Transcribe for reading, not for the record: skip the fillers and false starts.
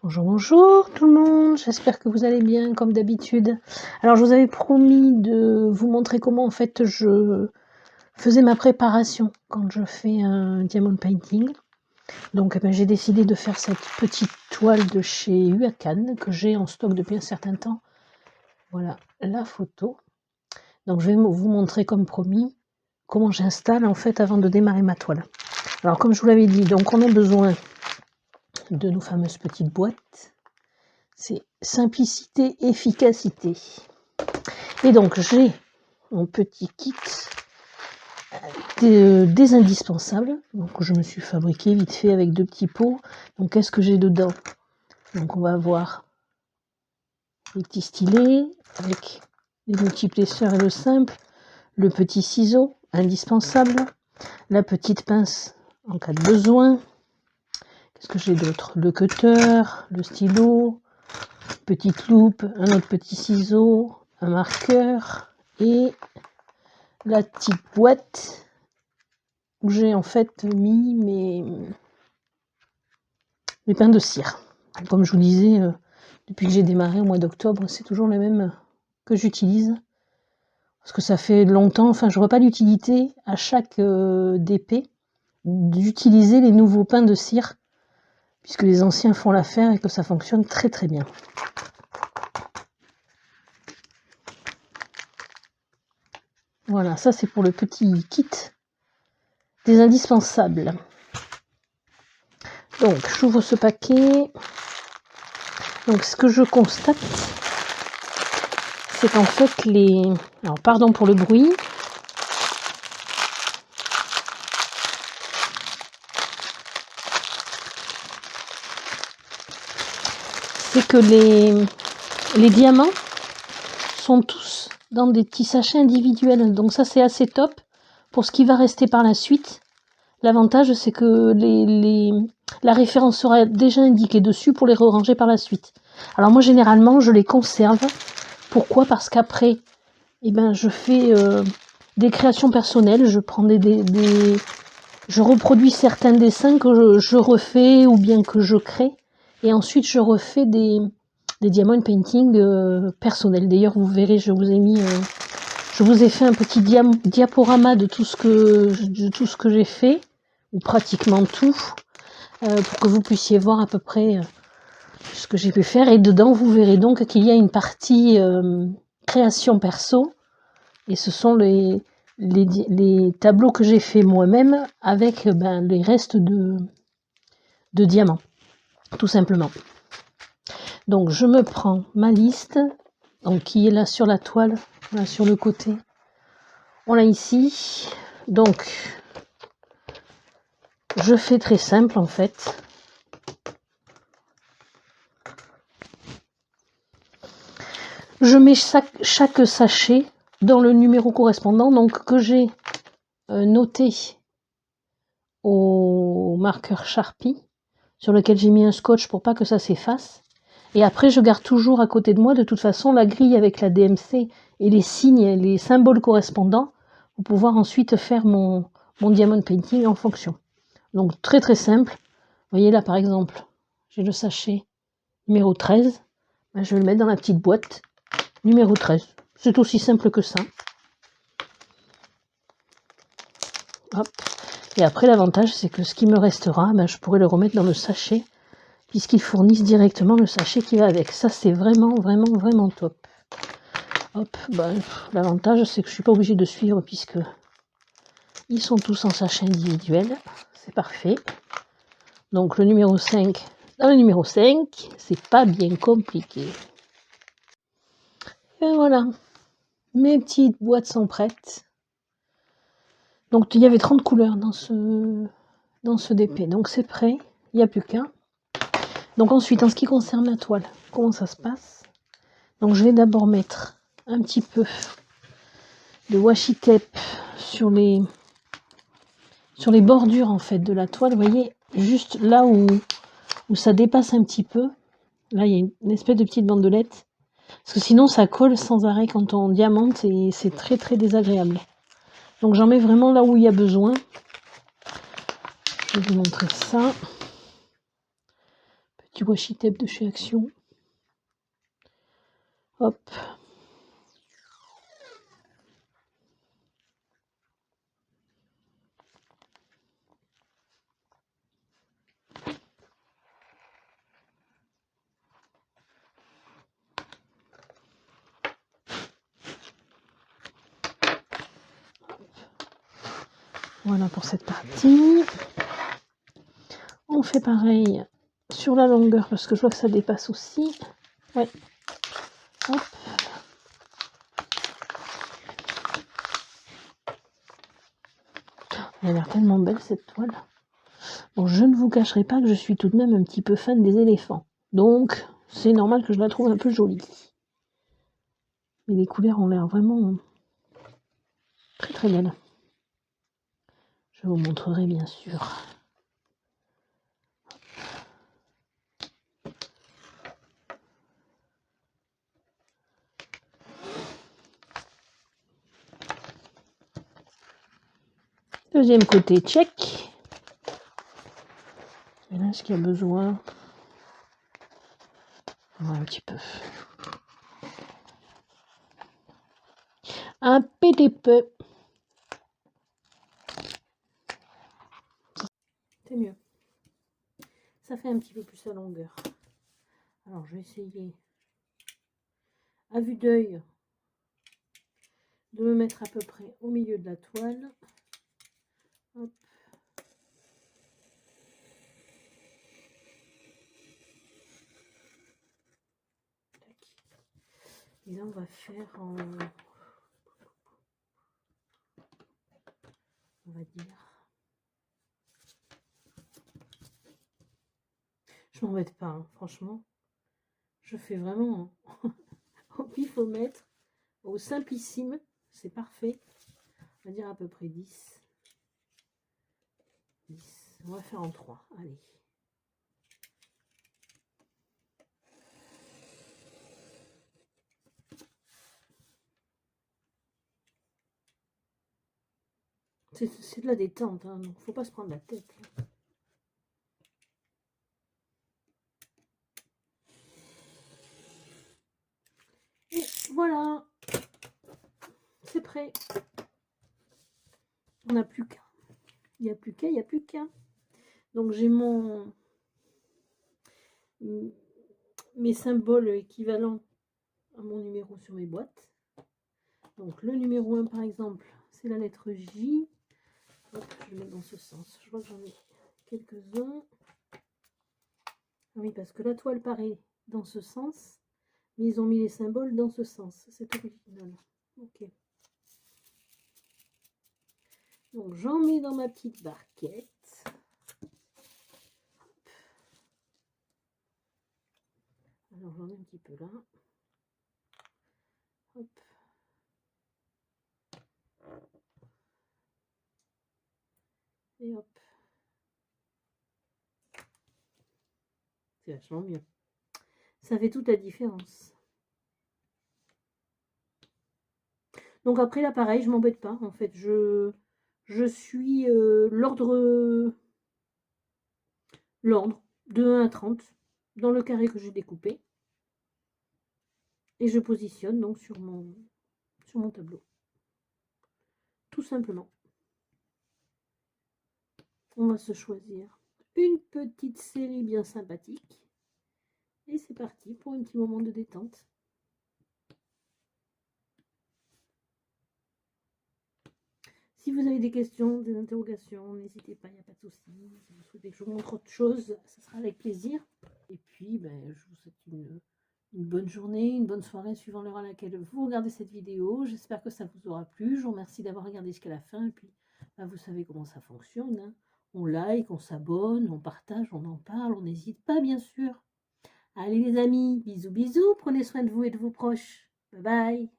Bonjour, bonjour tout le monde, j'espère que vous allez bien comme d'habitude. Alors je vous avais promis de vous montrer comment en fait je faisais ma préparation quand je fais un diamond painting. Donc j'ai décidé de faire cette petite toile de chez Huacan que j'ai en stock depuis un certain temps. Voilà la photo. Donc je vais vous montrer comme promis comment j'installe en fait avant de démarrer ma toile. Alors comme je vous l'avais dit, donc on a besoin de nos fameuses petites boîtes. C'est simplicité, efficacité. Et donc j'ai mon petit kit des indispensables. Donc je me suis fabriqué vite fait avec 2 petits pots. Donc qu'est-ce que j'ai dedans? Donc on va avoir les petits stylets avec les multiplesseurs et le simple, le petit ciseau indispensable, la petite pince en cas de besoin. Qu'est-ce que j'ai d'autre? Le cutter, le stylo, petite loupe, un autre petit ciseau, un marqueur et la petite boîte où j'ai en fait mis mes pains de cire. Comme je vous disais, depuis que j'ai démarré au mois d'octobre, c'est toujours les mêmes que j'utilise. Parce que ça fait longtemps, enfin je vois pas l'utilité à chaque DP d'utiliser les nouveaux pains de cire, puisque les anciens font l'affaire et que ça fonctionne très très bien. Voilà, ça c'est pour le petit kit des indispensables. Donc j'ouvre ce paquet. Donc ce que je constate, c'est qu'en fait les... Alors pardon pour le bruit. C'est que les diamants sont tous dans des petits sachets individuels. Donc ça c'est assez top pour ce qui va rester par la suite. L'avantage c'est que la référence sera déjà indiquée dessus pour les ranger par la suite. Alors moi généralement je les conserve. Pourquoi? Parce qu'après je fais des créations personnelles. Je prends je reproduis certains dessins que je refais ou bien que je crée. Et ensuite, je refais des diamond painting personnels. D'ailleurs, vous verrez, je vous ai fait un petit diaporama de tout ce que j'ai fait, ou pratiquement tout, pour que vous puissiez voir à peu près ce que j'ai pu faire. Et dedans, vous verrez donc qu'il y a une partie création perso, et ce sont les tableaux que j'ai fait moi-même avec les restes de diamants, tout simplement. Donc je me prends ma liste, donc qui est là sur la toile, là sur le côté. On l'a ici. Donc je fais très simple en fait. Je mets chaque sachet dans le numéro correspondant, donc que j'ai noté au marqueur Sharpie, sur lequel j'ai mis un scotch pour pas que ça s'efface. Et après, je garde toujours à côté de moi, de toute façon, la grille avec la DMC et les signes, les symboles correspondants, pour pouvoir ensuite faire mon diamond painting en fonction. Donc, très très simple. Vous voyez là, par exemple, j'ai le sachet numéro 13. Je vais le mettre dans la petite boîte numéro 13. C'est aussi simple que ça. Hop. Et après, l'avantage, c'est que ce qui me restera, je pourrai le remettre dans le sachet, puisqu'ils fournissent directement le sachet qui va avec. Ça, c'est vraiment, vraiment, vraiment top. Hop, l'avantage, c'est que je ne suis pas obligée de suivre, puisque ils sont tous en sachet individuel. C'est parfait. Donc, le numéro 5, dans le numéro 5, c'est pas bien compliqué. Et voilà, mes petites boîtes sont prêtes. Donc, il y avait 30 couleurs dans ce DP. Donc, c'est prêt, il n'y a plus qu'un. Donc ensuite, en ce qui concerne la toile, comment ça se passe? Donc je vais d'abord mettre un petit peu de washi tape sur les bordures en fait de la toile. Vous voyez, juste là où ça dépasse un petit peu. Là, il y a une espèce de petite bandelette. Parce que sinon, ça colle sans arrêt quand on diamante et c'est très très désagréable. Donc j'en mets vraiment là où il y a besoin. Je vais vous montrer ça. du washi tape de chez Action. Hop. Voilà pour cette partie. On fait pareil sur la longueur parce que je vois que ça dépasse aussi. Ouais. Hop. Elle a l'air tellement belle cette toile. Bon, je ne vous cacherai pas que je suis tout de même un petit peu fan des éléphants. Donc, c'est normal que je la trouve un peu jolie. Mais les couleurs ont l'air vraiment très très belles. Je vous montrerai bien sûr. Deuxième côté, check. Et là, est-ce qu'il y a besoin? Ouais, un petit peu. Un petit peu. C'est mieux. Ça fait un petit peu plus à longueur. Alors, je vais essayer, à vue d'œil, de me mettre à peu près au milieu de la toile. Hop. Et là, on va faire en... On va dire... Je m'embête pas, hein, franchement. Je fais vraiment au pifomètre, au simplissime. C'est parfait. On va dire à peu près 10. 10. On va faire en 3. Allez. C'est de la détente, hein, donc faut pas se prendre la tête. Et voilà, c'est prêt. On n'a plus qu'un. Il n'y a plus qu'un, il n'y a plus qu'un. Donc j'ai mes symboles équivalents à mon numéro sur mes boîtes. Donc le numéro 1 par exemple, c'est la lettre J. Hop, je vais mettre dans ce sens. Je vois que j'en ai quelques-uns. Oui, parce que la toile paraît dans ce sens, mais ils ont mis les symboles dans ce sens. C'est original. Ok. Donc j'en mets dans ma petite barquette. Alors j'en ai un petit peu là. Hop. Et hop. C'est vachement mieux. Ça fait toute la différence. Donc après là pareil, je m'embête pas. En fait, je suis l'ordre de 1 à 30 dans le carré que j'ai découpé. Et je positionne donc sur mon tableau. Tout simplement. On va se choisir une petite série bien sympathique. Et c'est parti pour un petit moment de détente. Si vous avez des questions, des interrogations, n'hésitez pas, il n'y a pas de souci. Si vous souhaitez que je vous montre autre chose, ce sera avec plaisir. Et puis, je vous souhaite une bonne journée, une bonne soirée, suivant l'heure à laquelle vous regardez cette vidéo. J'espère que ça vous aura plu. Je vous remercie d'avoir regardé jusqu'à la fin. Et puis, vous savez comment ça fonctionne, hein. On like, on s'abonne, on partage, on en parle, on n'hésite pas, bien sûr. Allez les amis, bisous bisous, prenez soin de vous et de vos proches. Bye bye.